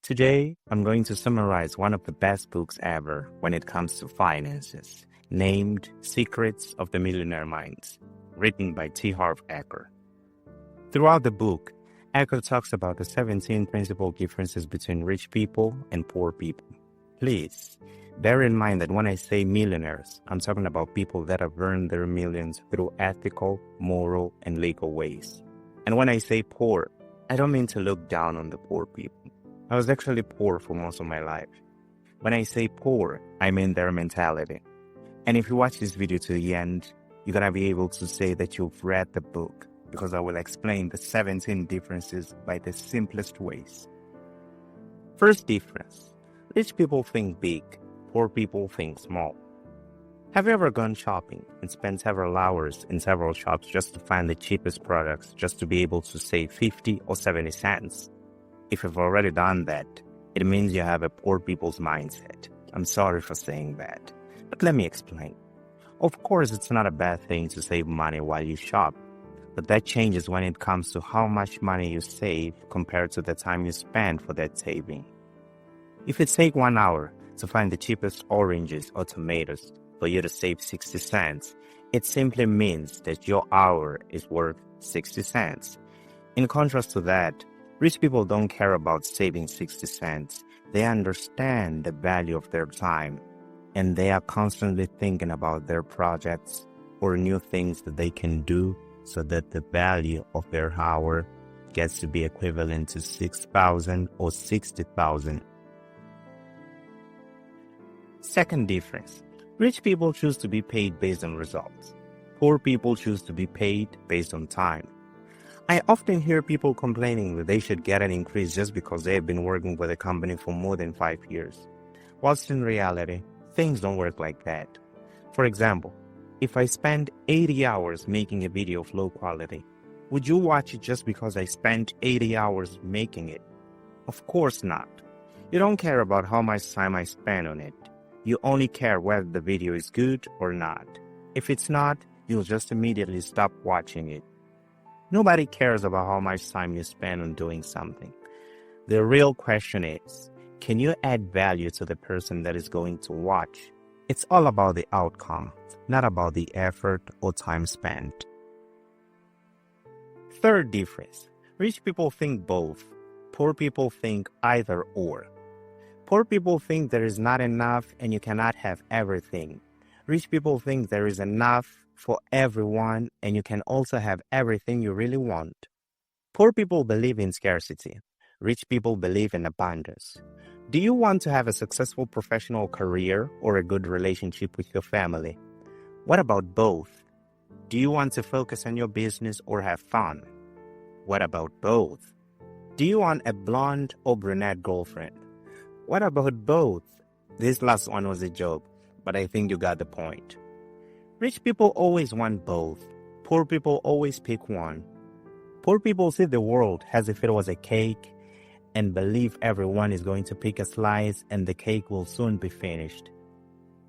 Today, I'm going to summarize one of the best books ever when it comes to finances, named Secrets of the Millionaire Minds, written by Harv Eker. Throughout the book, Eker talks about the 17 principal differences between rich people and poor people. Please, bear in mind that when I say millionaires, I'm talking about people that have earned their millions through ethical, moral, and legal ways. And when I say poor, I don't mean to look down on the poor people. I was actually poor for most of my life. When I say poor, I mean their mentality. And if you watch this video to the end, you're going to be able to say that you've read the book, because I will explain the 17 differences by the simplest ways. First difference: rich people think big, poor people think small. Have you ever gone shopping and spent several hours in several shops just to find the cheapest products, just to be able to save 50 or 70 cents? If you've already done that, it means you have a poor people's mindset. I'm sorry for saying that, but let me explain. Of course, it's not a bad thing to save money while you shop, but that changes when it comes to how much money you save compared to the time you spend for that saving. If it takes 1 hour to find the cheapest oranges or tomatoes for you to save 60 cents, it simply means that your hour is worth 60 cents. In contrast to that, rich people don't care about saving 60 cents. They understand the value of their time, and they are constantly thinking about their projects or new things that they can do so that the value of their hour gets to be equivalent to 6,000 or 60,000. Second difference: rich people choose to be paid based on results. Poor people choose to be paid based on time. I often hear people complaining that they should get an increase just because they have been working with a company for more than 5 years. Whilst in reality, things don't work like that. For example, if I spend 80 hours making a video of low quality, would you watch it just because I spent 80 hours making it? Of course not. You don't care about how much time I spend on it. You only care whether the video is good or not. If it's not, you'll just immediately stop watching it. Nobody cares about how much time you spend on doing something. The real question is, can you add value to the person that is going to watch? It's all about the outcome, not about the effort or time spent. Third difference: rich people think both. Poor people think either or. Poor people think there is not enough and you cannot have everything. Rich people think there is enough for everyone and you can also have everything you really want. Poor people believe in scarcity. Rich people believe in abundance. Do you want to have a successful professional career or a good relationship with your family? What about both? Do you want to focus on your business or have fun? What about both? Do you want a blonde or brunette girlfriend? What about both? This last one was a joke, but I think you got the point. Rich people always want both. Poor people always pick one. Poor people see the world as if it was a cake and believe everyone is going to pick a slice and the cake will soon be finished.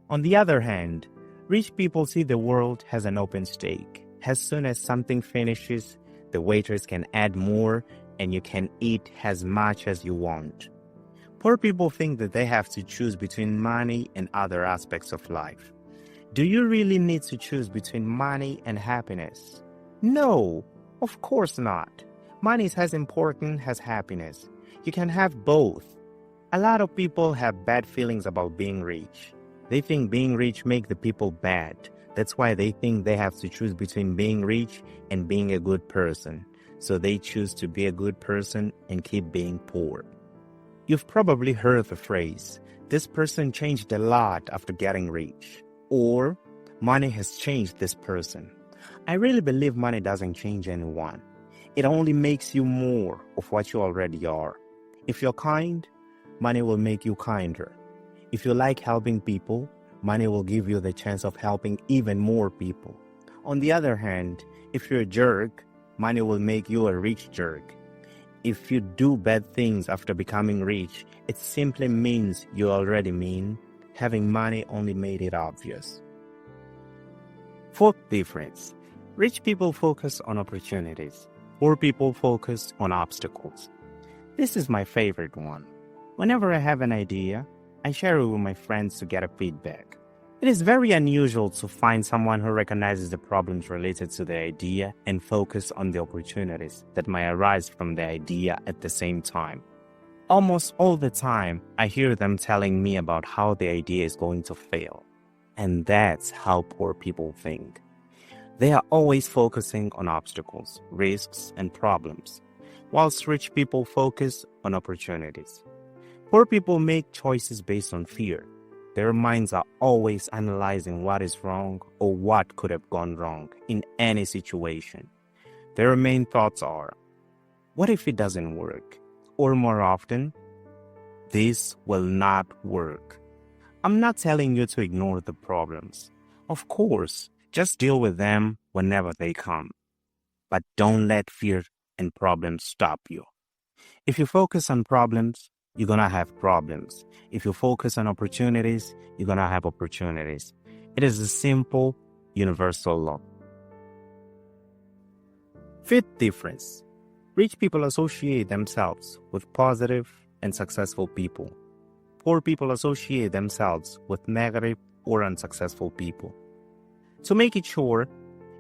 On the other hand, rich people see the world as an open steak. As soon as something finishes, the waiters can add more and you can eat as much as you want. Poor people think that they have to choose between money and other aspects of life. Do you really need to choose between money and happiness? No, of course not. Money is as important as happiness. You can have both. A lot of people have bad feelings about being rich. They think being rich makes the people bad. That's why they think they have to choose between being rich and being a good person. So they choose to be a good person and keep being poor. You've probably heard the phrase, "This person changed a lot after getting rich," or "Money has changed this person." I really believe money doesn't change anyone. It only makes you more of what you already are. If you're kind, money will make you kinder. If you like helping people, money will give you the chance of helping even more people. On the other hand, if you're a jerk, money will make you a rich jerk. If you do bad things after becoming rich, it simply means you already mean. Having money only made it obvious. Fourth difference: rich people focus on opportunities. Poor people focus on obstacles. This is my favorite one. Whenever I have an idea, I share it with my friends to get a feedback. It is very unusual to find someone who recognizes the problems related to the idea and focus on the opportunities that might arise from the idea at the same time. Almost all the time, I hear them telling me about how the idea is going to fail. And that's how poor people think. They are always focusing on obstacles, risks, and problems, whilst rich people focus on opportunities. Poor people make choices based on fear. Their minds are always analyzing what is wrong or what could have gone wrong in any situation. Their main thoughts are, what if it doesn't work? Or more often, this will not work. I'm not telling you to ignore the problems. Of course, just deal with them whenever they come. But don't let fear and problems stop you. If you focus on problems, you're going to have problems. If you focus on opportunities, you're going to have opportunities. It is a simple, universal law. Fifth difference. Rich people associate themselves with positive and successful people. Poor people associate themselves with negative or unsuccessful people. To make it short,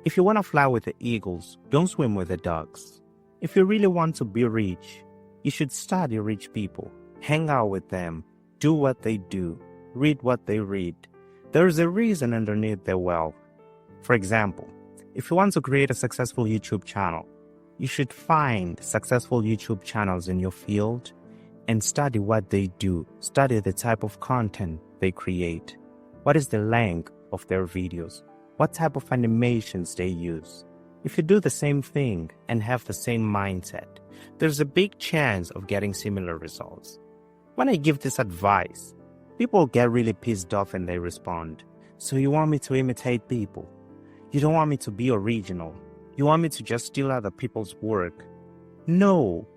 if you want to fly with the eagles, don't swim with the ducks. If you really want to be rich, you should study rich people, hang out with them, do what they do, read what they read. There is a reason underneath their wealth. For example, if you want to create a successful YouTube channel, you should find successful YouTube channels in your field and study what they do. Study the type of content they create. What is the length of their videos? What type of animations they use? If you do the same thing and have the same mindset, there's a big chance of getting similar results. When I give this advice, people get really pissed off and they respond, so you want me to imitate people? You don't want me to be original? You want me to just steal other people's work? No,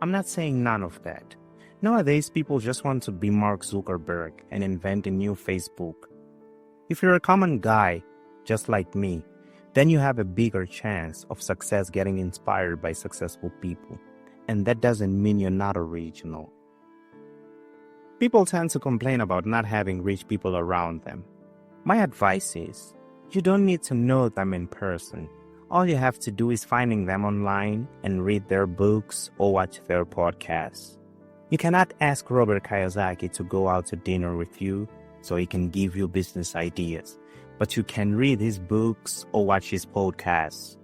I'm not saying none of that. Nowadays, people just want to be Mark Zuckerberg and invent a new Facebook. If you're a common guy, just like me, then you have a bigger chance of success getting inspired by successful people. And that doesn't mean you're not original. People tend to complain about not having rich people around them. My advice is, you don't need to know them in person. All you have to do is finding them online and read their books or watch their podcasts. You cannot ask Robert Kiyosaki to go out to dinner with you so he can give you business ideas, but you can read his books or watch his podcasts.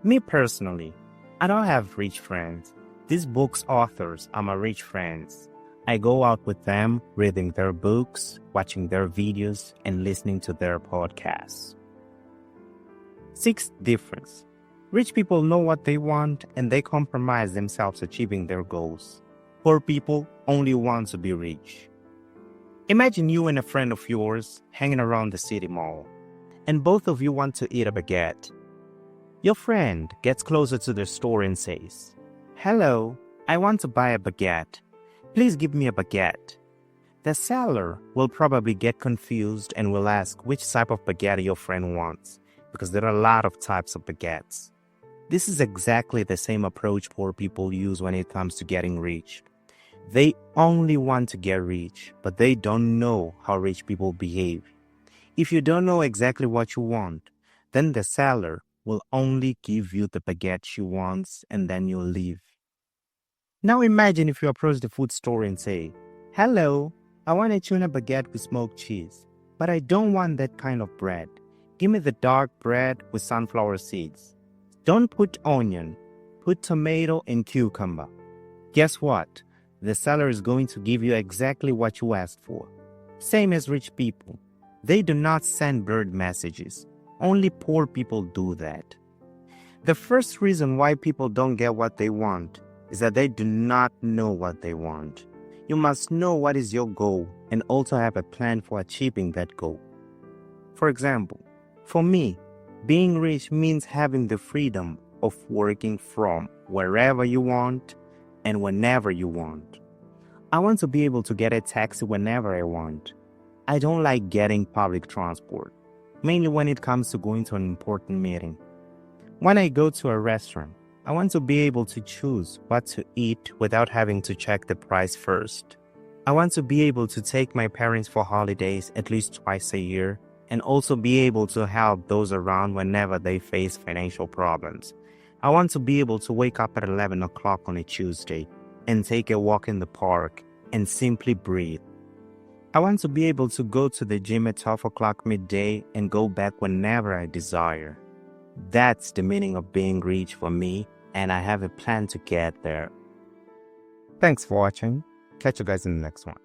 Me personally, I don't have rich friends. These books' authors are my rich friends. I go out with them, reading their books, watching their videos, and listening to their podcasts. Sixth difference. Rich people know what they want and they compromise themselves achieving their goals. Poor people only want to be rich. Imagine you and a friend of yours hanging around the city mall, and both of you want to eat a baguette. Your friend gets closer to the store and says, "Hello, I want to buy a baguette. Please give me a baguette." The seller will probably get confused and will ask which type of baguette your friend wants, because there are a lot of types of baguettes. This is exactly the same approach poor people use when it comes to getting rich. They only want to get rich, but they don't know how rich people behave. If you don't know exactly what you want, then the seller will only give you the baguette she wants and then you'll leave. Now imagine if you approach the food store and say, "Hello, I want a tuna baguette with smoked cheese, but I don't want that kind of bread. Give me the dark bread with sunflower seeds. Don't put onion, put tomato and cucumber." Guess what? The seller is going to give you exactly what you asked for. Same as rich people. They do not send bird messages. Only poor people do that. The first reason why people don't get what they want is that they do not know what they want. You must know what is your goal and also have a plan for achieving that goal. For example, for me, being rich means having the freedom of working from wherever you want and whenever you want. I want to be able to get a taxi whenever I want. I don't like getting public transport, mainly when it comes to going to an important meeting. When I go to a restaurant, I want to be able to choose what to eat without having to check the price first. I want to be able to take my parents for holidays at least twice a year, and also be able to help those around whenever they face financial problems. I want to be able to wake up at 11 o'clock on a Tuesday and take a walk in the park and simply breathe. I want to be able to go to the gym at 12 o'clock midday and go back whenever I desire. That's the meaning of being rich for me, and I have a plan to get there. Thanks for watching. Catch you guys in the next one.